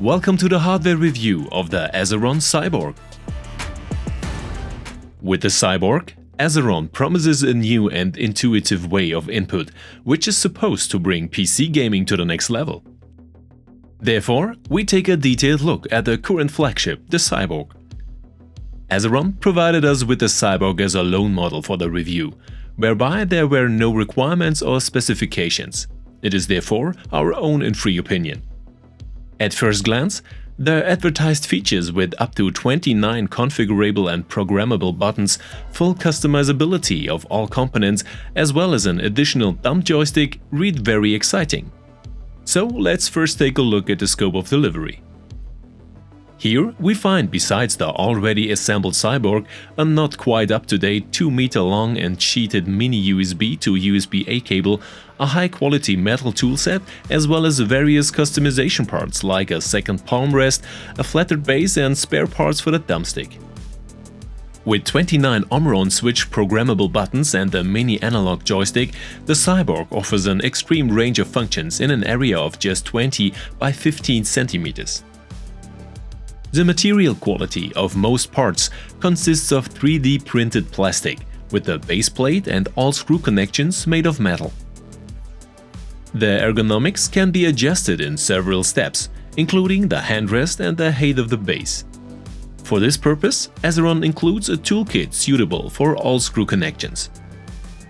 Welcome to the hardware review of the Azeron Cyborg. With the Cyborg, Azeron promises a new and intuitive way of input, which is supposed to bring PC gaming to the next level. Therefore, we take a detailed look at the current flagship, the Cyborg. Azeron provided us with the Cyborg as a loan model for the review, whereby there were no requirements or specifications. It is therefore our own and free opinion. At first glance, the advertised features with up to 29 configurable and programmable buttons, full customizability of all components, as well as an additional thumb joystick read very exciting. So let's first take a look at the scope of delivery. Here we find, besides the already assembled Cyborg, a not quite up-to-date 2-meter long and sheeted mini USB to USB-A cable, a high-quality metal toolset, as well as various customization parts like a second palm rest, a flattered base and spare parts for the thumbstick. With 29 Azeron switch programmable buttons and a mini analog joystick, the Cyborg offers an extreme range of functions in an area of just 20 by 15 centimeters. The material quality of most parts consists of 3D printed plastic, with the base plate and all screw connections made of metal. The ergonomics can be adjusted in several steps, including the handrest and the height of the base. For this purpose, Azeron includes a toolkit suitable for all screw connections.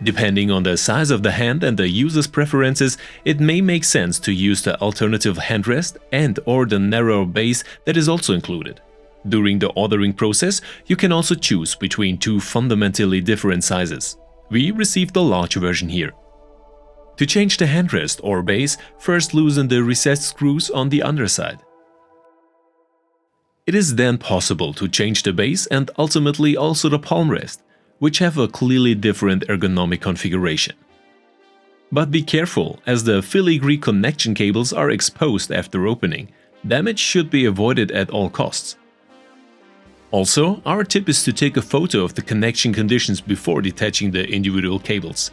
Depending on the size of the hand and the user's preferences, it may make sense to use the alternative handrest and/or the narrower base that is also included. During the ordering process, you can also choose between two fundamentally different sizes. We received the large version here. To change the handrest or base, first loosen the recessed screws on the underside. It is then possible to change the base and ultimately also the palm rest, which have a clearly different ergonomic configuration. But be careful, as the filigree connection cables are exposed after opening. Damage should be avoided at all costs. Also, our tip is to take a photo of the connection conditions before detaching the individual cables.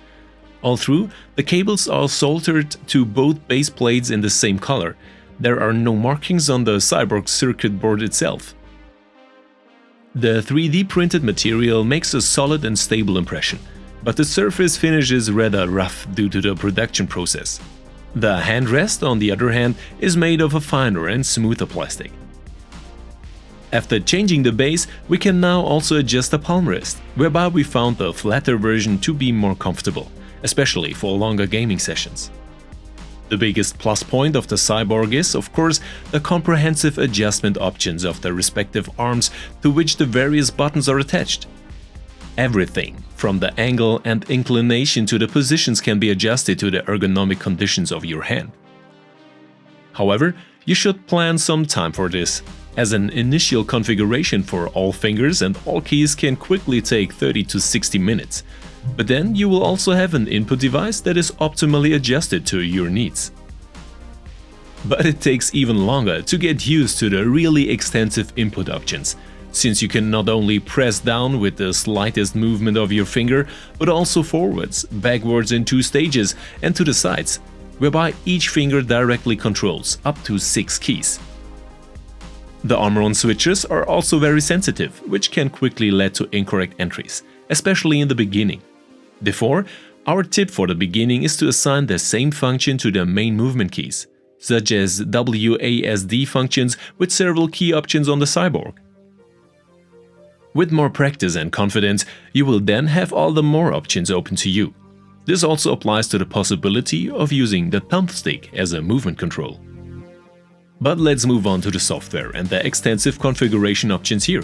All through, the cables are soldered to both base plates in the same color. There are no markings on the Cyborg circuit board itself. The 3D printed material makes a solid and stable impression, but the surface finish is rather rough due to the production process. The handrest, on the other hand, is made of a finer and smoother plastic. After changing the base, we can now also adjust the palm rest, whereby we found the flatter version to be more comfortable, especially for longer gaming sessions. The biggest plus point of the Cyborg is, of course, the comprehensive adjustment options of the respective arms to which the various buttons are attached. Everything, from the angle and inclination to the positions, can be adjusted to the ergonomic conditions of your hand. However, you should plan some time for this, as an initial configuration for all fingers and all keys can quickly take 30 to 60 minutes. But then you will also have an input device that is optimally adjusted to your needs. But it takes even longer to get used to the really extensive input options, since you can not only press down with the slightest movement of your finger, but also forwards, backwards in 2 stages, and to the sides, whereby each finger directly controls up to 6 keys. The Azeron switches are also very sensitive, which can quickly lead to incorrect entries, especially in the beginning. Therefore, our tip for the beginning is to assign the same function to the main movement keys, such as WASD functions with several key options on the Cyborg. With more practice and confidence, you will then have all the more options open to you. This also applies to the possibility of using the thumbstick as a movement control. But let's move on to the software and the extensive configuration options here.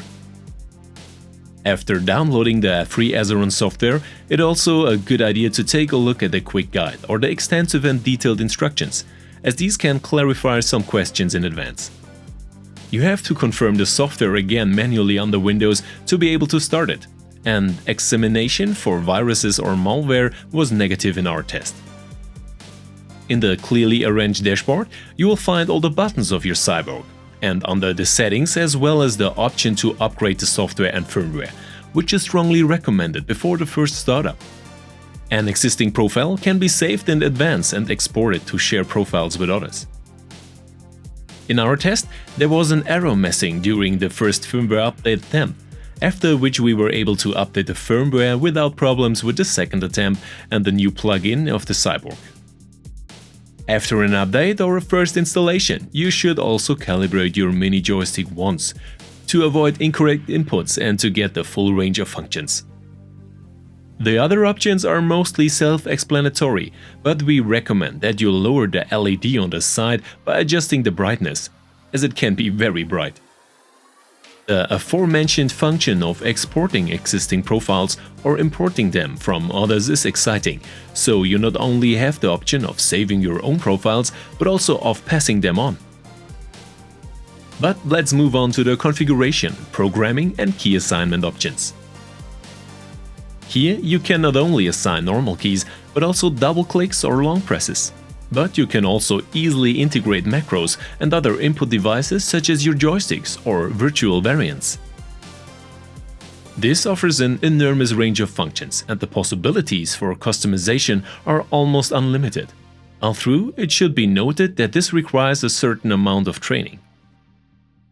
After downloading the free Azeron software, it's also a good idea to take a look at the quick guide or the extensive and detailed instructions, as these can clarify some questions in advance. You have to confirm the software again manually on the Windows to be able to start it, and examination for viruses or malware was negative in our test. In the clearly arranged dashboard, you will find all the buttons of your Cyborg, and under the settings as well as the option to upgrade the software and firmware, which is strongly recommended before the first startup. An existing profile can be saved in advance and exported to share profiles with others. In our test, there was an error message during the first firmware update attempt, after which we were able to update the firmware without problems with the second attempt and the new plugin of the Cyborg. After an update or a first installation, you should also calibrate your mini joystick once, to avoid incorrect inputs and to get the full range of functions. The other options are mostly self-explanatory, but we recommend that you lower the LED on the side by adjusting the brightness, as it can be very bright. The aforementioned function of exporting existing profiles or importing them from others is exciting, so you not only have the option of saving your own profiles, but also of passing them on. But let's move on to the configuration, programming and key assignment options. Here you can not only assign normal keys, but also double clicks or long presses. But you can also easily integrate macros and other input devices such as your joysticks or virtual variants. This offers an enormous range of functions, and the possibilities for customization are almost unlimited. Although it should be noted that this requires a certain amount of training.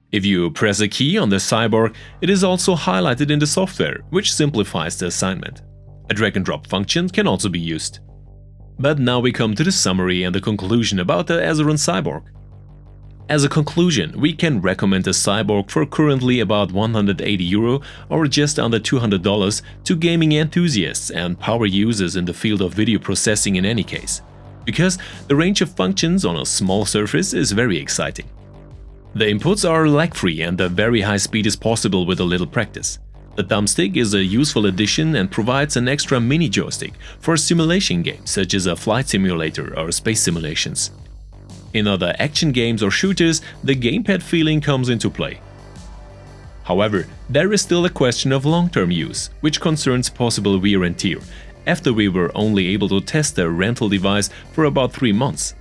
If you press a key on the Cyborg, it is also highlighted in the software, which simplifies the assignment. A drag-and-drop function can also be used. But now we come to the summary and the conclusion about the Azeron Cyborg. As a conclusion, we can recommend the Cyborg for currently about €180 or just under $200 to gaming enthusiasts and power users in the field of video processing in any case, because the range of functions on a small surface is very exciting. The inputs are lag-free and a very high speed is possible with a little practice. The thumbstick is a useful addition and provides an extra mini joystick for simulation games such as a flight simulator or space simulations. In other action games or shooters, the gamepad feeling comes into play. However, there is still a question of long-term use, which concerns possible wear and tear, after we were only able to test the rental device for about 3 months.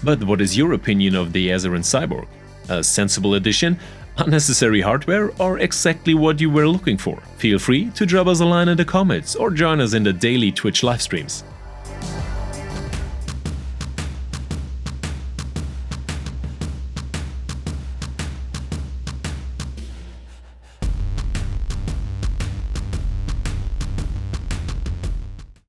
But what is your opinion of the Azeron Cyborg? A sensible addition, unnecessary hardware, or exactly what you were looking for? Feel free to drop us a line in the comments or join us in the daily Twitch live streams.